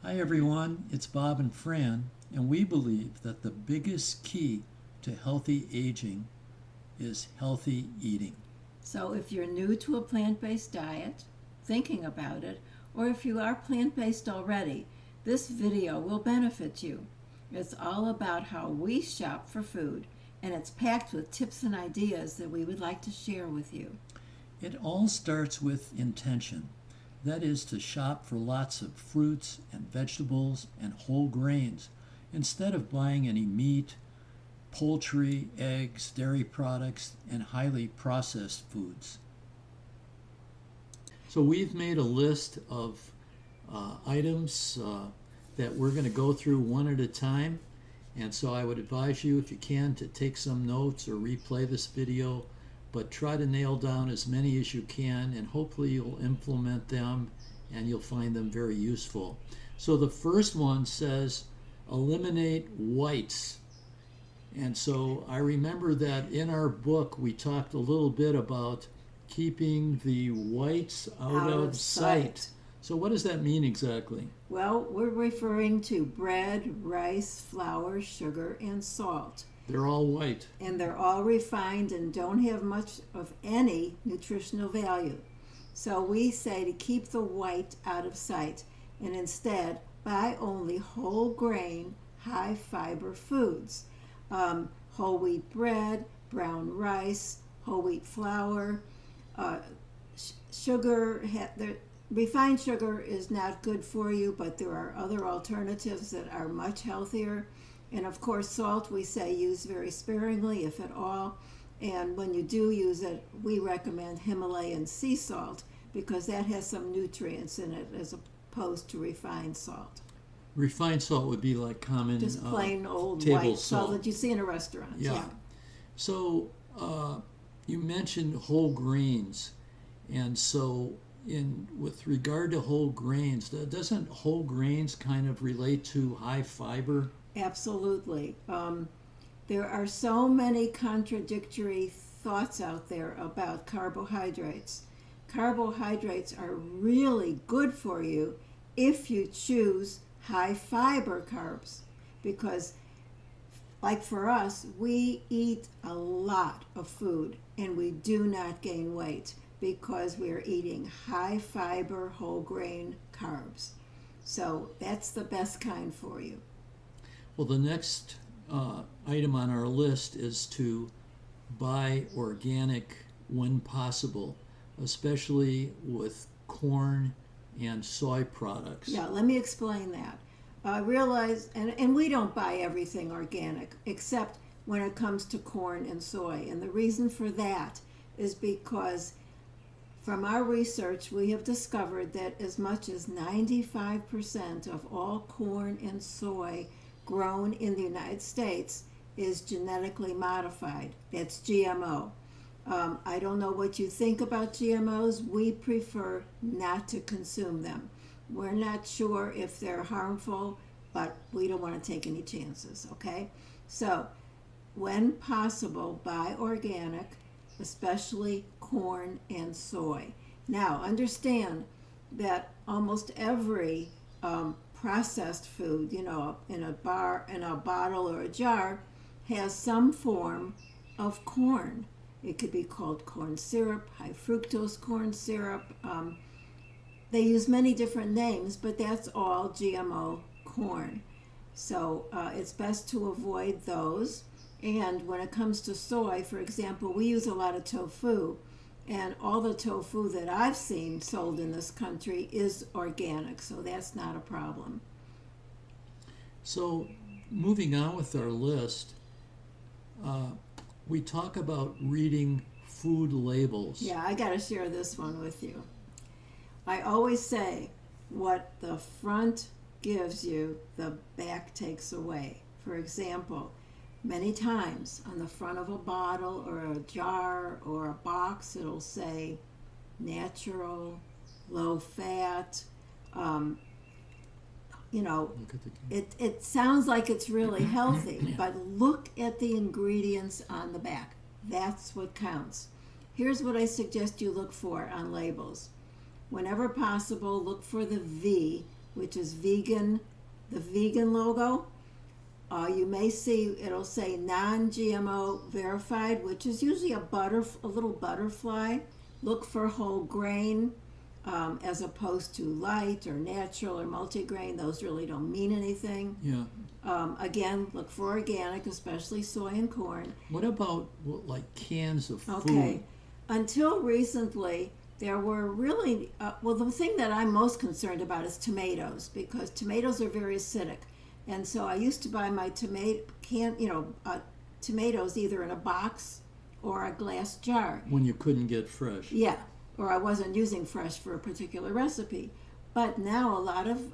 Hi everyone, it's Bob and Fran, and we believe that the biggest key to healthy aging is healthy eating. So if you're new to a plant-based diet, thinking about it, or if you are plant-based already, this video will benefit you. It's all about how we shop for food, and it's packed with tips and ideas that we would like to share with you. It all starts with intention. That is to shop for lots of fruits and vegetables and whole grains instead of buying any meat, poultry, eggs, dairy products, and highly processed foods. So we've made a list of items that we're going to go through one at a time. And so I would advise you, if you can, to take some notes or replay this video, but try to nail down as many as you can, and hopefully you'll implement them and you'll find them very useful. So the first one says eliminate whites. And so I remember that in our book we talked a little bit about keeping the whites out of sight. So what does that mean exactly? Well, we're referring to bread, rice, flour, sugar, and salt. They're all white. And they're all refined and don't have much of any nutritional value. So we say to keep the white out of sight and instead buy only whole grain, high fiber foods. Whole wheat bread, brown rice, whole wheat flour, sugar. Refined sugar is not good for you, but there are other alternatives that are much healthier. And of course, salt we say use very sparingly, if at all. And when you do use it, we recommend Himalayan sea salt because that has some nutrients in it as opposed to refined salt. Refined salt would be like common just plain old table white salt that you see in a restaurant. Yeah. So you mentioned whole grains, and so with regard to whole grains, doesn't whole grains kind of relate to high fiber? Absolutely. There are so many contradictory thoughts out there about carbohydrates. Carbohydrates are really good for you if you choose high fiber carbs, because like for us, we eat a lot of food and we do not gain weight because we're eating high fiber whole grain carbs. So that's the best kind for you. Well, the next item on our list is to buy organic when possible, especially with corn and soy products. Yeah, let me explain that. Realize, and we don't buy everything organic, except when it comes to corn and soy. And the reason for that is because from our research, we have discovered that as much as 95% of all corn and soy grown in the United States is genetically modified. That's GMO. I don't know what you think about GMOs. We prefer not to consume them. We're not sure if they're harmful, but we don't want to take any chances, okay? So, when possible, buy organic, especially corn and soy. Now, understand that almost every processed food, in a bottle or a jar, has some form of corn. It could be called corn syrup, high fructose corn syrup. They use many different names, but that's all GMO corn. So it's best to avoid those. And when it comes to soy, for example, we use a lot of tofu. And all the tofu that I've seen sold in this country is organic, so that's not a problem. So moving on with our list, we talk about reading food labels. Yeah, I got to share this one with you. I always say, what the front gives you, the back takes away. For example, many times on the front of a bottle or a jar or a box, it'll say natural, low fat. It sounds like it's really healthy, but look at the ingredients on the back. That's what counts. Here's what I suggest you look for on labels. Whenever possible, look for the V which is vegan, the vegan logo. You may see it'll say non-GMO verified, which is usually a little butterfly. Look for whole grain as opposed to light or natural or multigrain. Those really don't mean anything. Yeah. Again, look for organic, especially soy and corn. What about like cans of food? Okay. Until recently, there were really, the thing that I'm most concerned about is tomatoes, because tomatoes are very acidic. And so I used to buy my tomatoes either in a box or a glass jar. When you couldn't get fresh. Yeah, or I wasn't using fresh for a particular recipe. But now a lot of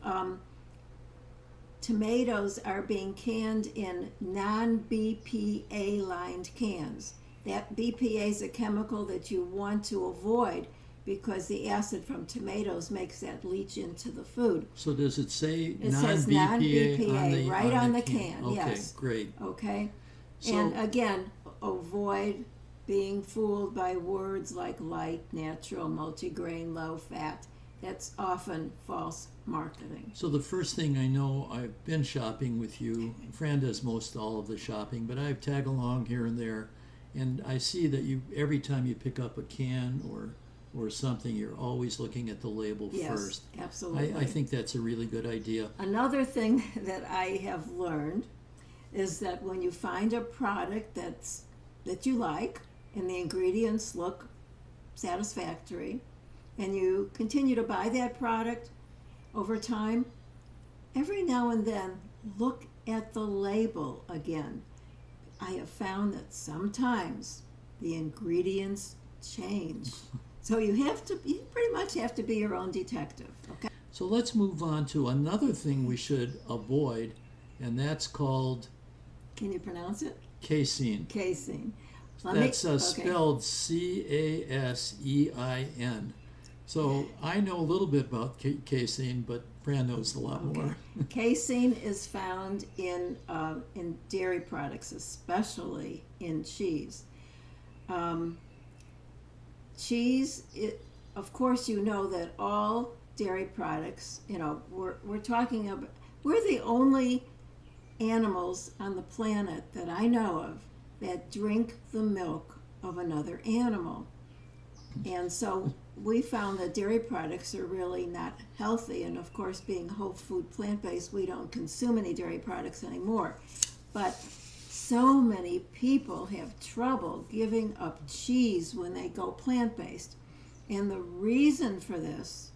tomatoes are being canned in non-BPA lined cans. That BPA is a chemical that you want to avoid because the acid from tomatoes makes that leach into the food. So does it say It says non-BPA right on the can. Okay, yes. Great. Okay. So, and again, avoid being fooled by words like light, natural, multigrain, low fat. That's often false marketing. so the first thing I know, I've been shopping with you. Fran does most all of the shopping, but I tag along here and there, and I see that you every time you pick up a can or something, you're always looking at the label first. Yes, absolutely. I think that's a really good idea. Another thing that I have learned is that when you find a product that you like and the ingredients look satisfactory, and you continue to buy that product over time, every now and then look at the label again. I have found that sometimes the ingredients change. So you pretty much have to be your own detective, okay? So let's move on to another thing we should avoid, and that's called Can you pronounce it? casein. Casein. That's spelled Casein. So I know a little bit about casein, but Fran knows a lot more. Casein is found in dairy products, especially in cheese. Cheese, of course, you know that all dairy products, we're talking about, we're the only animals on the planet that I know of that drink the milk of another animal. And so we found that dairy products are really not healthy. And of course, being whole food plant-based, we don't consume any dairy products anymore. But so many people have trouble giving up cheese when they go plant-based. And the reason for this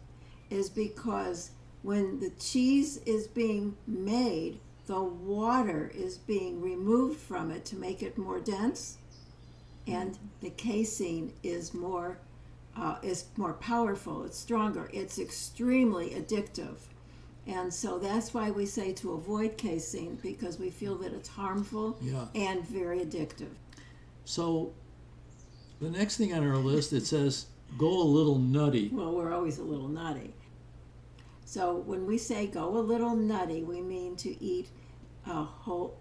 is because when the cheese is being made, the water is being removed from it to make it more dense, and the casein is more powerful, it's stronger, it's extremely addictive. And so that's why we say to avoid casein, because we feel that it's harmful and very addictive. So the next thing on our list, it says, go a little nutty. Well, we're always a little nutty. So when we say go a little nutty, we mean to eat whole,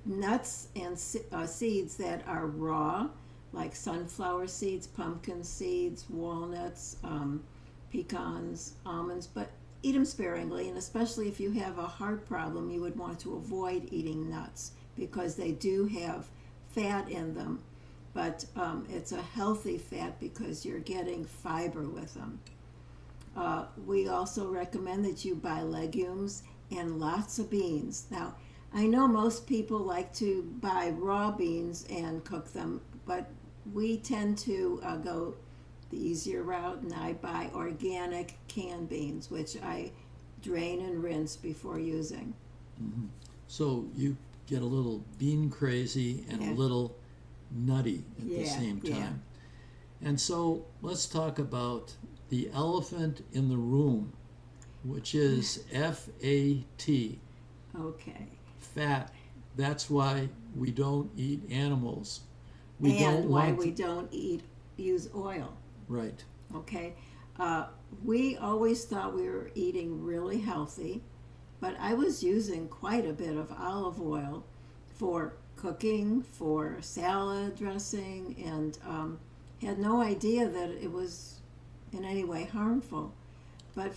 nuts and seeds that are raw, like sunflower seeds, pumpkin seeds, walnuts, pecans, almonds, but eat them sparingly. And especially if you have a heart problem, you would want to avoid eating nuts because they do have fat in them. But it's a healthy fat because you're getting fiber with them. We also recommend that you buy legumes and lots of beans. Now, I know most people like to buy raw beans and cook them, but we tend to go the easier route, and I buy organic canned beans, which I drain and rinse before using. Mm-hmm. So you get a little bean crazy and a little nutty at the same time. And so let's talk about the elephant in the room, which is FAT. Okay. Fat. That's why we don't eat animals. We don't use oil. Right. Okay. We always thought we were eating really healthy, but I was using quite a bit of olive oil for cooking, for salad dressing, and had no idea that it was in any way harmful. But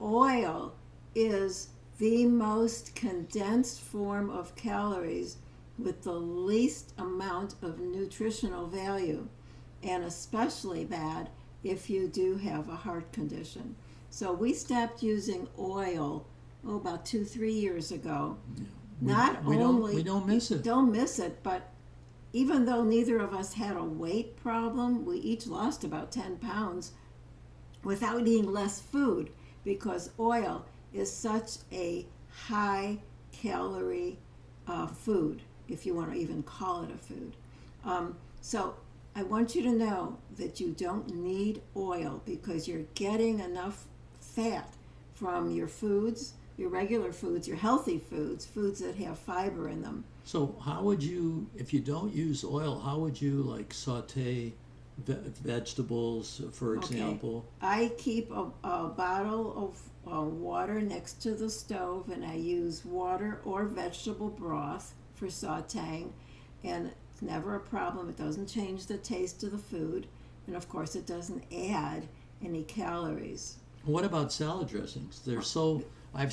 oil is the most condensed form of calories with the least amount of nutritional value, and especially bad if you do have a heart condition. So we stopped using oil, about 2-3 years ago. Yeah. We don't miss it. Don't miss it, but even though neither of us had a weight problem, we each lost about 10 pounds without eating less food, because oil is such a high calorie food, if you want to even call it a food. So I want you to know that you don't need oil, because you're getting enough fat from your foods, your regular foods, your healthy foods, foods that have fiber in them. So how would you, if you don't use oil, how would you like saute vegetables, for example? I keep a bottle of water next to the stove, and I use water or vegetable broth for sauteing, and it's never a problem. It doesn't change the taste of the food, and of course it doesn't add any calories. What about salad dressings? They're so, I've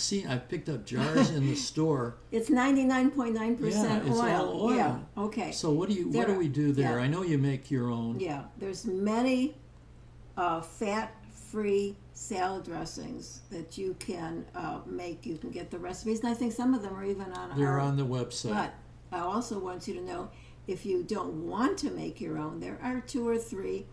picked up jars in the store. It's 99.9% it's oil. all oil. Yeah, okay. So what do we do there? Yeah. I know you make your own. Yeah, there's many fat-free salad dressings that you can make. You can get the recipes, and I think some of them are even on They're on the website. But I also want you to know, if you don't want to make your own, there are 2 or 3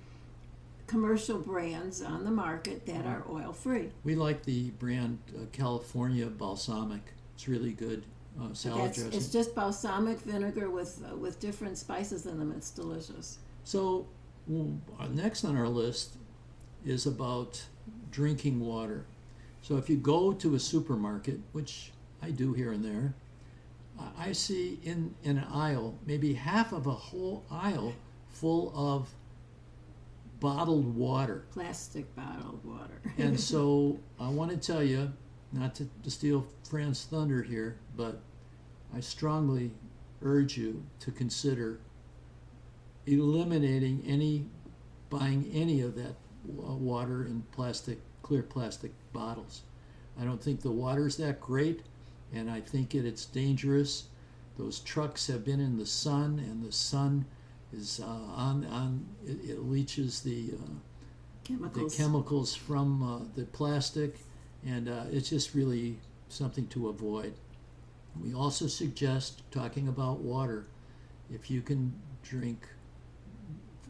commercial brands on the market that are oil-free. We like the brand California Balsamic. It's really good salad dressing. It's just balsamic vinegar with different spices in them. It's delicious. So next on our list is about drinking water. So if you go to a supermarket, which I do here and there, I see in an aisle, maybe half of a whole aisle full of bottled water. Plastic bottled water. And so I want to tell you, not to steal Fran's thunder here, but I strongly urge you to consider eliminating buying any of that water in clear plastic bottles. I don't think the water's that great, and I think it's dangerous. Those trucks have been in the sun, and the sun is it leaches the chemicals from the plastic, and it's just really something to avoid. We also suggest, talking about water, if you can drink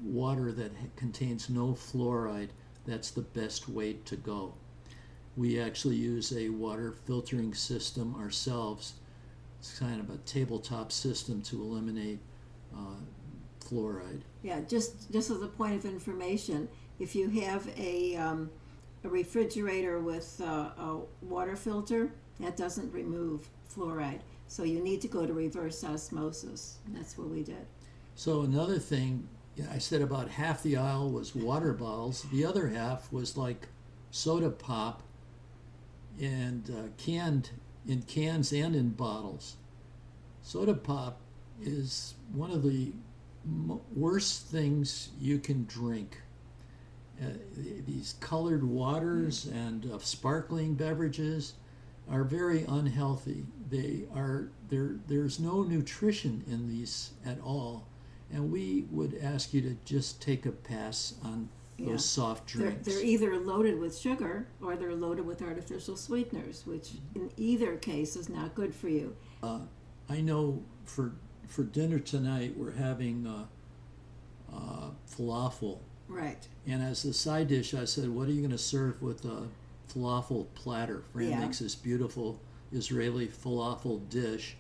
water that contains no fluoride, that's the best way to go. We actually use a water filtering system ourselves. It's kind of a tabletop system to eliminate fluoride. Yeah, just as a point of information, if you have a refrigerator with a water filter, that doesn't remove fluoride. So you need to go to reverse osmosis. And that's what we did. So another thing, I said about half the aisle was water bottles. The other half was like soda pop, and in cans and in bottles. Soda pop is one of the worst things you can drink. These colored waters and sparkling beverages are very unhealthy. There's no nutrition in these at all, and we would ask you to just take a pass on those soft drinks. They're either loaded with sugar or they're loaded with artificial sweeteners, which in either case is not good for you. I know for dinner tonight we're having falafel. Right. And as a side dish, I said, what are you going to serve with a falafel platter? Fran makes this beautiful Israeli falafel dish.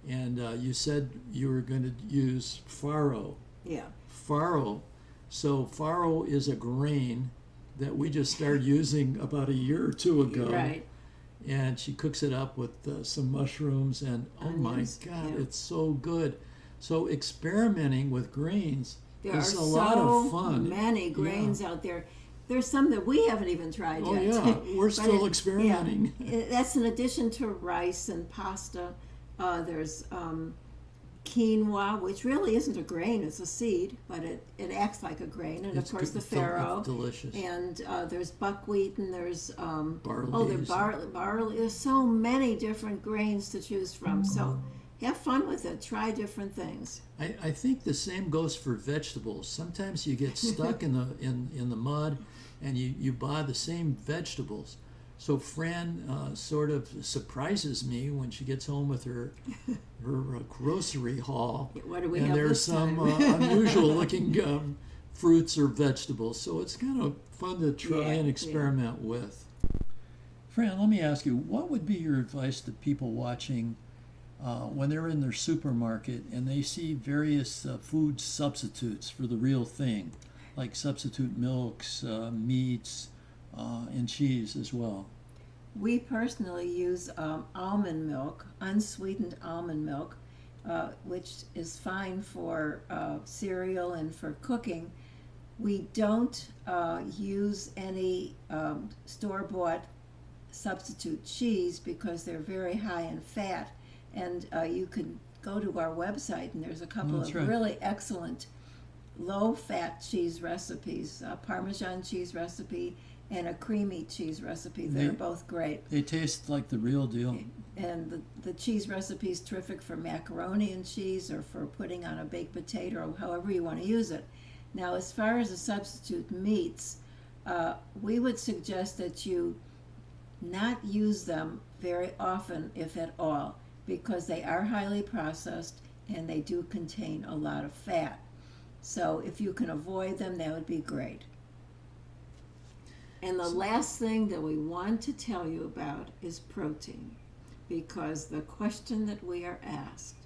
And you said you were going to use farro. Yeah. Farro. So farro is a grain that we just started using about a year or two ago. Right. And she cooks it up with some mushrooms, and oh my God, it's so good. So experimenting with grains is a lot of fun. There are so many grains out there. There's some that we haven't even tried yet. Yeah, we're still experimenting. That's in addition to rice and pasta. There's quinoa, which really isn't a grain, it's a seed, but it acts like a grain. And It's of course the good- farro. delicious. And there's buckwheat, and there's Barley. there's barley. There's so many different grains to choose from. So have fun with it. Try different things. I think the same goes for vegetables. Sometimes you get stuck in the mud, and you buy the same vegetables. So Fran sort of surprises me when she gets home with her grocery haul. What do we and have there's this some time? unusual looking fruits or vegetables. So it's kind of fun to try and experiment with. Fran, let me ask you, what would be your advice to people watching when they're in their supermarket and they see various food substitutes for the real thing, like substitute milks, meats, and cheese as well? We personally use almond milk, unsweetened almond milk, which is fine for cereal and for cooking. We don't use any store-bought substitute cheese because they're very high in fat. And you can go to our website, and there's a couple of really excellent low-fat cheese recipes, a Parmesan cheese recipe and a creamy cheese recipe. They're both great. They taste like the real deal. And the cheese recipe is terrific for macaroni and cheese, or for putting on a baked potato, or however you want to use it. Now, as far as the substitute meats, we would suggest that you not use them very often, if at all, because they are highly processed and they do contain a lot of fat. So if you can avoid them, that would be great. And the last thing that we want to tell you about is protein, because the question that we are asked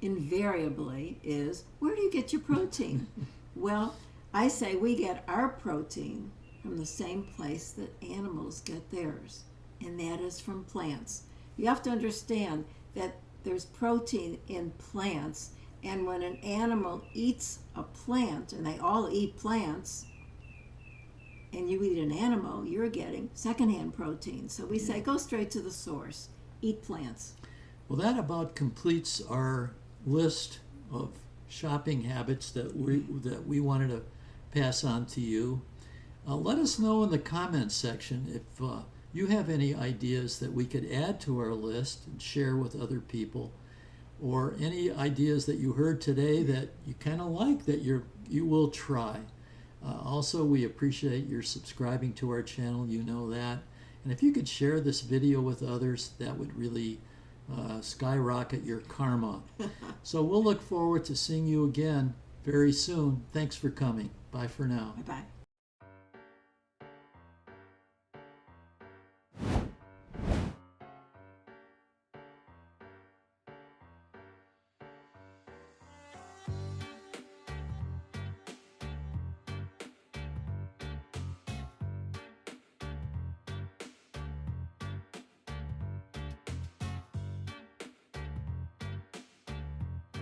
invariably is, where do you get your protein? Well, I say we get our protein from the same place that animals get theirs, and that is from plants. You have to understand that there's protein in plants, and when an animal eats a plant, and they all eat plants, and you eat an animal, you're getting secondhand protein. So we say go straight to the source. Eat plants. Well, that about completes our list of shopping habits that we wanted to pass on to you. Let us know in the comments section if you have any ideas that we could add to our list and share with other people, or any ideas that you heard today that you kind of like that you will try. Also, we appreciate your subscribing to our channel, you know that. And if you could share this video with others, that would really skyrocket your karma. So we'll look forward to seeing you again very soon. Thanks for coming. Bye for now. Bye-bye.